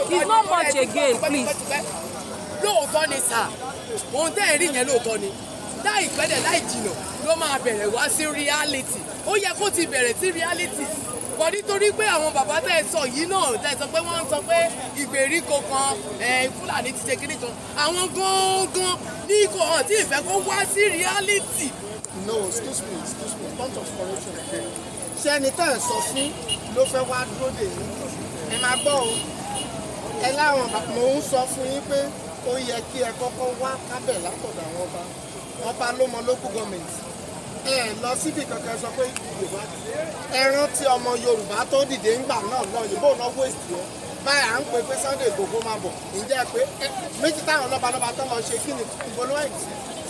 It's not much again, please. Lóòótọ́ ni sà, ohun tẹ́ ẹ̀ rí yẹn lóòótọ́ ni. Láìpẹ́ dẹ̀ láì jìnà ló máa bẹ̀rẹ̀ wá sí reality. Ó yẹ kó ti bẹ̀rẹ̀ sí reality. Bọ̀ nítorí pé àwọn bàbá tẹ́ ẹ sọ yìí náà tẹ́ ẹ sọ pé wọ́n ń sọ pé ìgbèríko kan Fúlàní ti ṣe kíní kan. Àwọn gangan ní kò hàn tí ìfẹ́ kó wá sí reality. No, excuse me, point of correction again. Ṣé ẹni tẹ́ ẹ̀ sọ fún ló fẹ́ wá dúró dè yín? Ẹ máa gbọ́ o. Ẹ láwọn mò ń sọ fún yín pé ó yẹ kí ẹ kọ́kọ́ wá kábẹ̀ látọ̀dọ̀ àwọn ọba. Ọba ló mọ local government. Ẹ lọ síbi kankan sọ pé Yorùbá. Ẹ rántí ọmọ Yorùbá tó dìde ńgbà náà lọ Yorùbá náà waste yẹn. Báyà ń pè pé Sunday Igboho máa bọ̀. Ǹjẹ́ pé méjì táwọn lọ́balọ́ba tó lọ ṣe kí ni ìbolówẹ̀tì?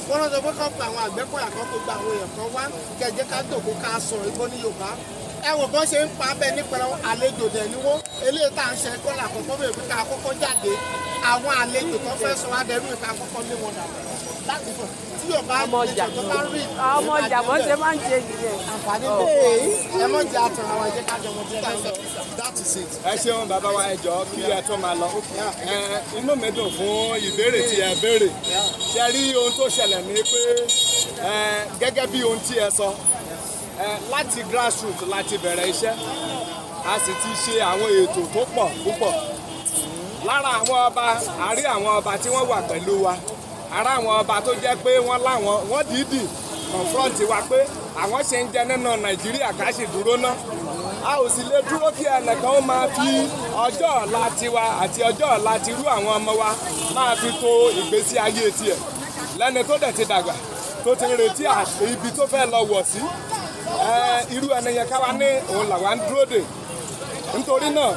Wọ́n lọ sọ pé kọ́ pé àwọn Àgbẹ̀kọ̀yà kan kó gba àwọn èèyàn kan wá kẹjẹ ká dòkó ká sọ ìbò ní Yorùbá. Ẹ wò bọ́n ṣe ń pa abẹ nípa àlejò dẹ̀ ni wọ́n eléyìí tá à ń ṣe kọ́ làkọ́kọ́ bẹ̀rẹ̀ pé ká kọ́kọ́ jáde àwọn àlejò tó fẹ́ sọ wá dẹrú ìka kọ́kọ́ lé wọn dàgbà láti fọ̀ tí Yorùbá àlejò tó bá rí ọmọ ọjà bọ́n ṣe máa ń ṣe nìyẹn. àǹfààní bẹ́ẹ̀ ẹ mọ̀ jẹ́ àtọ̀ àwọn ẹ̀jẹ̀ kájọ wọn jẹ́ kájọ. That is it. Ẹ ṣeun bàbá wa ẹ jọ̀ọ́ kí ẹ tó máa lọ. Inú mi dùn fún ìbéèrè tí ẹ béèrè. Ṣé rí ohun tó ṣẹlẹ̀ ní pé gẹ́gẹ́ bí ohun tí ẹ sọ láti grassroots láti bẹ̀rẹ̀ iṣẹ́ a sì ti ṣe àwọn ètò tó pọ̀ púpọ̀. Lára àwọn ọba a rí àwọn ọba tí wọ́n wà pẹ̀lú wa ara àwọn ọba tó jẹ́ pé wọ́n dìídì confront wa pé àwọn ṣe ń jẹ nínú Nàìjíríà ká sì dúró ná a ò sì lè dúró kí ẹnìkan ó máa fi ọjọ́ ọ̀la tiwa àti ọjọ́ ọ̀la tirú àwọn ọmọ wa máa fi to ìgbésí ayé tiẹ̀ lẹ́ni tó dẹ̀ ti dàgbà tó ti ń retí ibi tó fẹ́ lọ wọ̀ sí irú ẹni yẹn káwa ní òun làwa ń dúró dè nítorí náà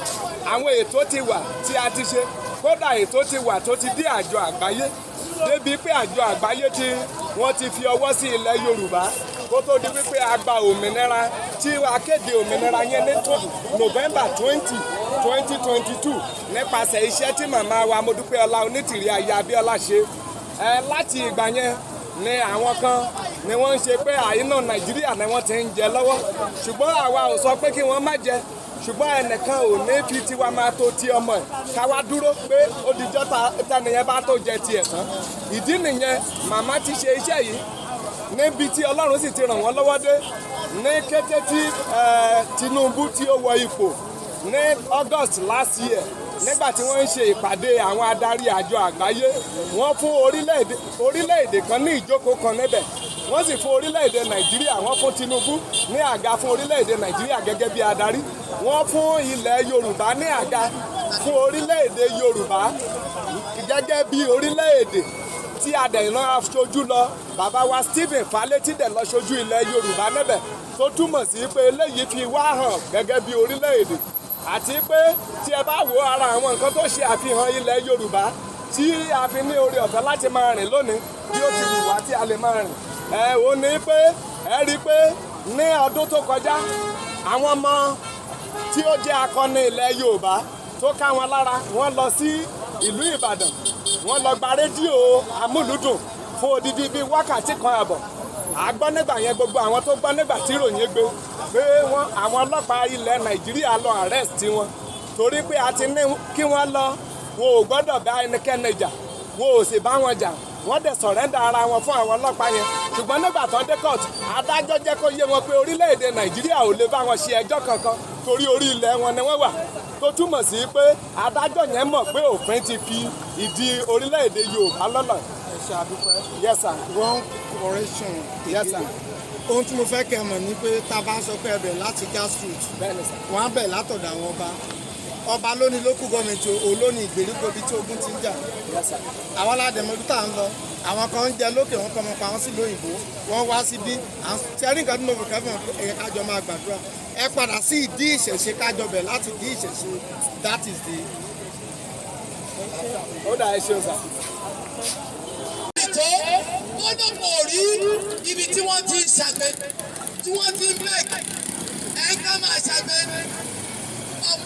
àwọn ètò ti wà tí a ti ṣe kódà ètò ti wà tó ti dé àjọ àgbáyé débi pé àjọ àgbáyé tí wọ́n ti fi ọwọ́ sí ilẹ̀ Yorùbá kó tó di wípé a gba òmìnira tí a kéde òmìnira yẹn ní November 2022 nípasẹ̀ iṣẹ́ tí màmá wa Modupe Onitiri Abiola ṣe láti ìgbà yẹn ni àwọn kan ni wọ́n ń ṣe pé àìná Nàìjíríà ni wọ́n ti ń jẹ lọ́wọ́ ṣùgbọ́n àwa ò sọ pé kí wọ́n má jẹ ṣùgbọ́n ẹnìkan ò ní fi tiwa máa tó ti ọmọ ẹ̀ káwa dúró pé ó dijọ́ tẹnìyẹn bá tó jẹ tiẹ̀ tán ìdí nìyẹn màmá ti ṣe iṣẹ́ yìí níbi tí Ọlọ́run sì ti ràn wọ́n lọ́wọ́ dé ní kété tí Tinubu tí ó wọ ipò ní August last year nígbà tí wọ́n ń ṣe ìpàdé àwọn adarí àjọ àgbáyé wọ́n fún orílẹ̀-èdè kan ní ìjókòó kan níbẹ̀ wọ́n sì fún orílẹ̀-èdè Nàìjíríà wọ́n fún Tinubu ní àga fún orílẹ̀-èdè Nàìjíríà gẹ́gẹ́ bí adarí wọ́n fún ilẹ̀ Yorùbá ní àga fún orílẹ̀-èdè Yorùbá gẹ́gẹ́ bí orílẹ̀-èdè tí adẹ̀yìnà aṣojú lọ bàbá wa Stephen Fálétí dẹ̀ lọ ṣojú ilẹ̀ Yorùbá níbẹ̀ tó túmọ̀ sí pé eléyìí fi wá hàn gẹ́gẹ́ bí orílẹ̀-èdè àti pé tí ẹ bá wo ara àwọn nǹkan tó ṣe àfihàn ilẹ̀ Yorùbá tí a fi ní oore ọ̀fẹ́ láti máa rìn lónìí bí ó ti wù wá tí a lè máa rìn ò ní pé ẹ rí i pé ní ọdún tó kọjá àwọn ọmọ tí ó jẹ́ akọni ilẹ̀ Yorùbá tó ká wọn lára wọ́n lọ sí ìlú Ìbàdàn wọ́n lọ gba rédíò amúlùdùn fún odidi bíi wákàtí kan àbọ̀ àgbọ́ nígbà yẹn gbogbo àwọn tó gbọ́ nígbà tí ìròyìn gbé pé àwọn ọlọ́pàá ilẹ̀ Nàìjíríà lọ arrest wọn torí pé a ti ní kí wọ́n lọ wọn ò gbọ́dọ̀ bá ẹnikẹ́ni jà wọn ò sì bá wọn jà wọ́n dẹ̀ sọ̀rẹ́ndà ara wọn fún àwọn ọlọ́pàá yẹn ṣùgbọ́n nígbà tó ń dé court adájọ́ jẹ́ kó yé wọn pé orílẹ̀-èdè Nàìjíríà ò lè bá wọn ṣe ẹjọ́ kankan torí orí ilẹ̀ wọn ni wọ́n wà tó túmọ̀ sí pé adájọ́ yẹn mọ̀ pé òfin ti fi ìdí orílẹ̀-èdè Yorùbá lọ́nà. Ẹ ṣe àdúpẹ́. Yes sir. One correction. Yes sir. Ohun tí mo fẹ́ kẹ́ mọ̀ ni pé tá a bá sọ pé ẹ bẹ̀ láti grassroots wọ́n á bẹ̀ látọ̀dọ̀ àwọn ọba ló ní local government ò ló ní ìgbèríko ibi tí ogun ti ń jà àwọn aládẹ̀mọ́bí tá à ń lọ àwọn kan ń jẹ lókè wọn kọ́ ọmọ pa wọn sí lóyìnbó wọ́n wá síbí ṣẹ́rí nǹkan tí mo fẹ́ fún ẹ̀yẹ kájọ máa gbàdúrà ẹ padà sí ìdí ìṣẹ̀ṣe kájọ bẹ̀ láti ìdí ìṣẹ̀ṣe that is the. ó dà ẹ ṣeun sà. ìtọ́ wọ́n náà kò rí ibi tí wọ́n ti ṣàgbẹ̀ tí wọ́n ti break ẹ̀ ká máa ṣàgbẹ̀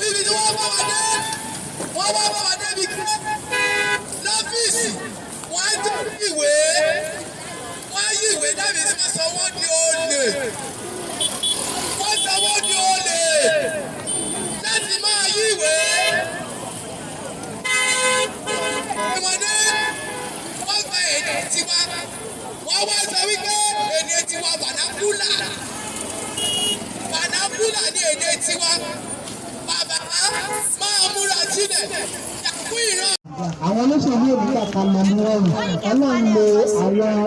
ibi tí wọ́n bá wà dé wọ́n bá wà débi kí lọ́fíìsì wọ́n á tó ìwé wọ́n á yí ìwé dábì tí wọ́n sọ wọ́n di olè wọ́n sọ wọ́n di olè láti máa yí ìwé. ìwọ̀n wọ́n gba èdè tiwa wọ́n wá sọ wípé èdè tiwa bànákúlà ní èdè tiwa bàbá máa múra sílẹ̀ yàgò ìran. àwọn olóṣèlú òbí kàkà lọ ní ọrùn Ọlọ́run lo àwọn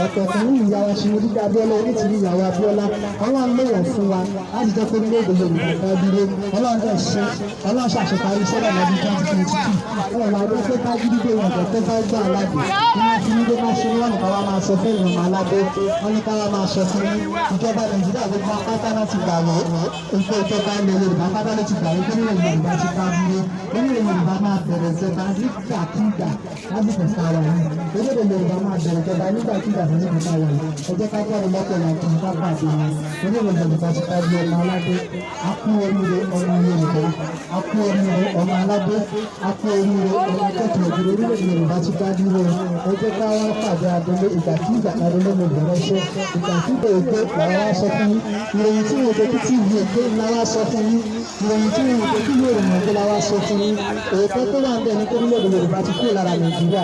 ọ̀tọ̀ọ̀kan ní ìyàwó Modupe Abiola Onitiri Abiola Ọlọ́run lè wọ̀ fún wa láti jẹ́ kó nílé ìdòwò Yorùbá dúró Ọlọ́run dẹ̀ ṣe Ọlọ́run ṣàṣeparí sọ́dọ̀ lọ́dún 2022 ọ̀rọ̀ àwọn tó bá gídígbé ìyàtọ̀ tó bá gbà aládé ní wọ́n fi nílé máa ṣe wọ́n ní káwá máa sọ fún ìrìnàmọ́ aládé wọ́n ní káwá máa sọ fún ìjọba Nàìjíríà gbogbo apáta láti gbà wọ́ nǹkan ìjọba ilẹ̀ Yorùbá pátá ló ti gbà wọ́n gómìnà Yorùbá ti ká dúró gómìnà Yorùbá máa bẹ̀rẹ̀ ìjọba nígbàkúgbà lásìkò sáwà yìí orílẹ̀-èdè Yorùbá máa bẹ̀rẹ̀ ìjọba nígbàkúgbà lásìkò sáwà yìí ẹ jẹ́ ká kọ́ ọ̀rọ̀ láti ní pápá àti wọn orílẹ̀-èdè Yorùbá ti ká bí ọmọ aládé akú oríire ọmọ Yorùbá akú oríire ọmọ aládé akú oríire ọmọ akẹ́kọ̀ọ́ ìdílé orílẹ̀-èdè Yorùbá ti ká dúró ẹ jẹ́ ká wá pàdé Adélé ìgbàkúgbà Adélé mo bẹ̀rẹ̀ ṣe ìgbàkúgbà ègbé làwọn wá sọ fún ìròyìn tí mo gbé títí ìlú ègbé làwọn wá sọ fún ìròyìn tí mo gbé títí ìròyìn ègbé làwọn wá sọ fún èèkó tó wà ń bẹ̀ ní orílẹ̀-èdè Yorùbá ti kúrò lára Nàìjíríà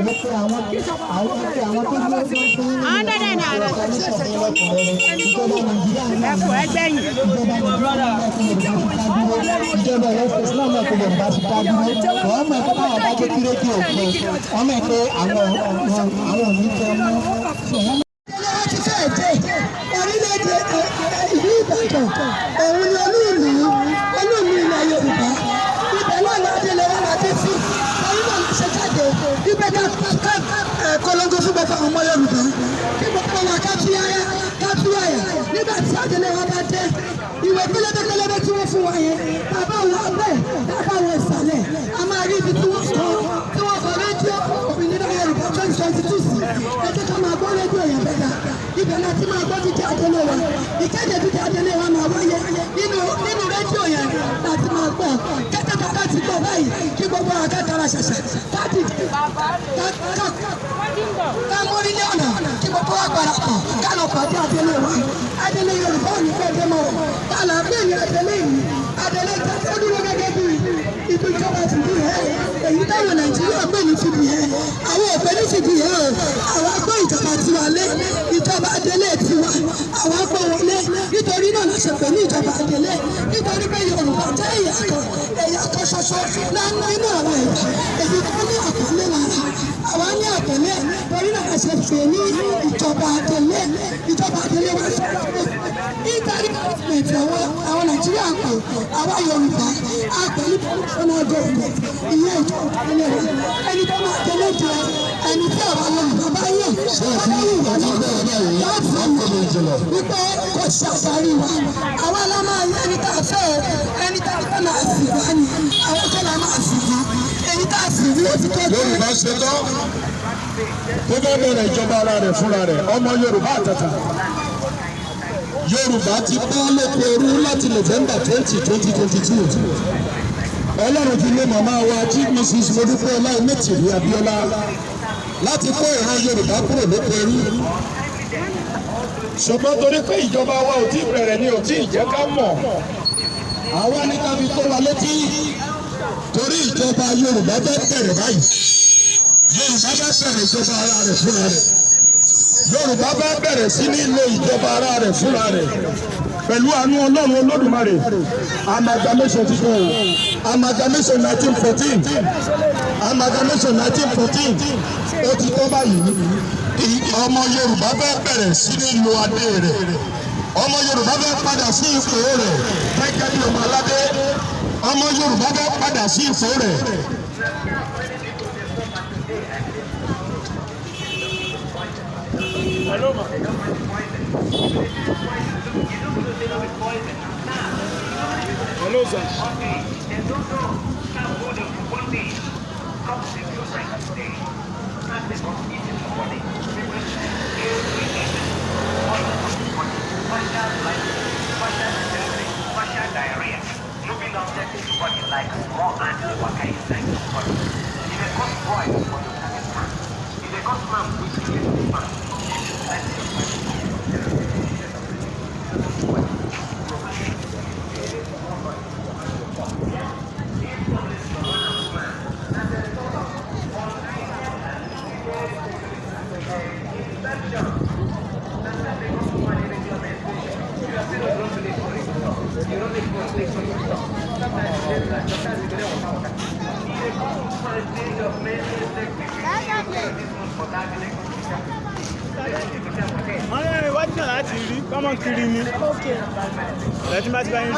mo pe àwọn tó dúró tó ń fún ìjọba Nàìjíríà ìjọba ẹlẹ́sìn Islam náà kò lè bá ti ká dúró wọ́n mọ̀ ẹ̀kọ́ báwọn bá jẹ́ kí rédíò òkè wọ́n mọ̀ pé àwọn òní fẹ́ mú. wọ́n ti fẹ́ dé orílẹ̀-èdè ìlú Ìbàdàn òun ni olúùlú ilẹ̀ Yorùbá ibẹ̀ náà ni Adélé wọn láti sí orí náà ló ṣe jáde ibẹ̀ ká kọlọ́ngọ fún gbogbo àwọn ọmọ Yorùbá kí gbogbo wa ká fi àyà nígbà tí Adélé wọn bá dé ìwé pélébépélébé tí wọ́n fún wa yẹn bàbá wọn abẹ́ bàbá wọn ìsàlẹ̀ a máa rí ibi tí wọ́n kọ rédíò òmìnira Yorùbá 2022 sí ẹ jẹ́ ká máa gbọ́ rédíò yẹn bẹ́ẹ̀ dá ibẹ̀ náà ti máa gbọ́ dídí Adélé wa ìkéde dídí Adélé wa máa wáyé nínú rédíò yẹn láti máa gbọ́ kẹ́tẹ́ bàbá ti gbọ́ báyìí kí gbogbo akẹ́kọ̀ọ́ ṣẹ̀ṣẹ̀ káàdì ká mórí ní ọ̀nà kí gbogbo wa parapọ̀ ká lọ pàdé Adélé wa Adélé Yorùbá ò ní fẹ́ dé mọ́ ká là ń pè ní Adélé yìí Adélé tó dúró gẹ́gẹ́ bí ibi ìjọba ti bí ẹ èyí táwọn Nàìjíríà gbé ní fìdí ẹ àwọn òpè ní fìdí ẹ o àwọn agbó ìjọba tiwa lé ìjọba Adélé tiwa àwọn agbó wọlé nítorí náà la ṣe pè ní ìjọba Adélé nítorí pé Yorùbá jẹ́ ẹ̀yà kan ṣoṣo nínú àwọn ẹ̀yà èyí tó ní àpọ́nlé lára àwa ní àpọ́nlé torí náà la ṣe pè ní ìjọba Adélé wá sí ìtàrí gọ́ọ̀mẹ̀ntì àwọn Nàìjíríà pè àwa Yorùbá a pẹ̀lú national government ìyẹn ìjọba Adélé wa ẹni tó máa tẹ̀lé jẹ ẹni tí àwọn Yorùbá bá yàn láti wípé kò ṣe àṣàrí wa àwa la máa yẹ ẹni tá a fẹ́ ẹni tá a fẹ́ máa sì wá ni àwọn tó la máa sì wá ẹni tá a sì rí ó ti tó jẹ́. Yorùbá ṣe tán tó bá bẹ̀rẹ̀ ìjọba ara rẹ̀ fúnra rẹ̀ ọmọ Yorùbá àtàtà Yorùbá ti bá lóko ẹrú láti November 2022 Ọlọ́run ti lé màmá wa Chief Mrs. Modupe Onitiri Abiola láti kó ìran Yorùbá kúrò lóko ẹrú ṣùgbọ́n torí pé ìjọba wa ò tí ì bẹ̀rẹ̀ ni ò tí ì jẹ́ ká mọ̀ àwa ní ká fi tó wa létí torí ìjọba Yorùbá bẹ́ bẹ̀rẹ̀ báyìí Yorùbá bẹ́ bẹ̀rẹ̀ ìjọba ara rẹ̀ fúnra rẹ̀ Yorùbá bá bẹ̀rẹ̀ sí ní lo ìjọba ara rẹ̀ fúnra rẹ̀ pẹ̀lú àánú Ọlọ́run Olódùmarè amalgamation ti bẹ̀rẹ̀ amalgamation 1914 amalgamation 1914 ó ti tọ́ báyìí ọmọ Yorùbá bá bẹ̀rẹ̀ sí ní lo adé rẹ̀ ọmọ Yorùbá bá padà sí ipò rẹ̀ gẹ́gẹ́ bí ọmọ aládé ọmọ Yorùbá bá padà sí ipò rẹ̀. Hello, ma. Hello, sir. Diarrhea. Moving objects to body like small ants walk inside the body. If they cause boil for the target, if they cause man which is the man, Come kiri ni. Ẹ ti máa ti bá yín.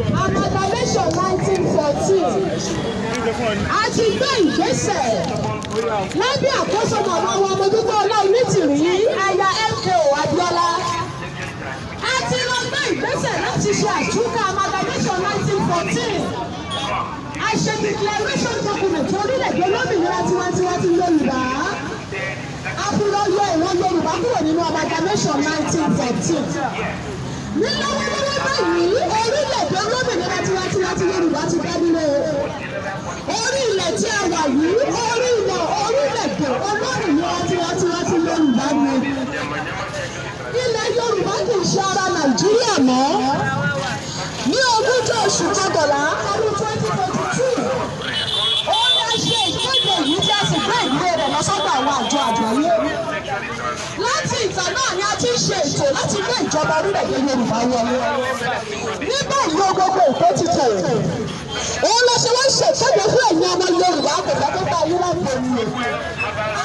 Amalgamation 1914 a ti gbé ìgbésẹ̀ lábẹ́ àkóso màmá wa Modupe Onitiri MKO Abiola a ti lọ gbé ìgbésẹ̀ láti ṣe àtúnkà amalgamation 1914 a ṣe declaration document orílẹ̀-èdè olómìnira tiwantiwa ti Yorùbá a fi lọ yọ ìran Yorùbá kúrò nínú amalgamation 1914 ní lọ́wọ́lọ́wọ́ báyìí orílẹ̀-èdè olómìnira tiwantiwa ti Yorùbá ti dá dúró orí ilẹ̀ tí a wà yìí orílẹ̀-èdè olómìnira tiwantiwa ti Yorùbá ni ilẹ̀ Yorùbá kì í ṣe ara Nàìjíríà mọ́ ní ogúnjọ́ oṣù kọkànlá ọdún 2022 ó ní a ṣe ìkéde yìí tí a sì gbé ìwé rẹ̀ lọ sọ́dọ̀ àwọn àjọ àgbáyé láti ìgbà náà ni a ti ń ṣe ètò láti gbé ìjọba orílẹ̀-èdè Yorùbá wọlé ní báyìí gbogbo ètò ti tò òun lọ ṣe wọ́n ṣèkéde fún ẹ̀yin ọmọ Yorùbá kò fẹ́ tó bá yín láti ẹ̀mí o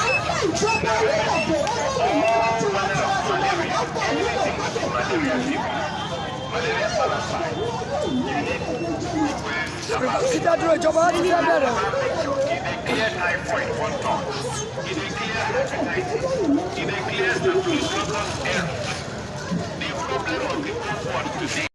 àwọn ìjọba orílẹ̀-èdè olómìnira tiwantiwa ti Yorùbá pọ̀ nílò ìdádúró ìjọba láti fẹ́ bẹ̀rẹ̀. It declares that to instruct us error. The problem of the word today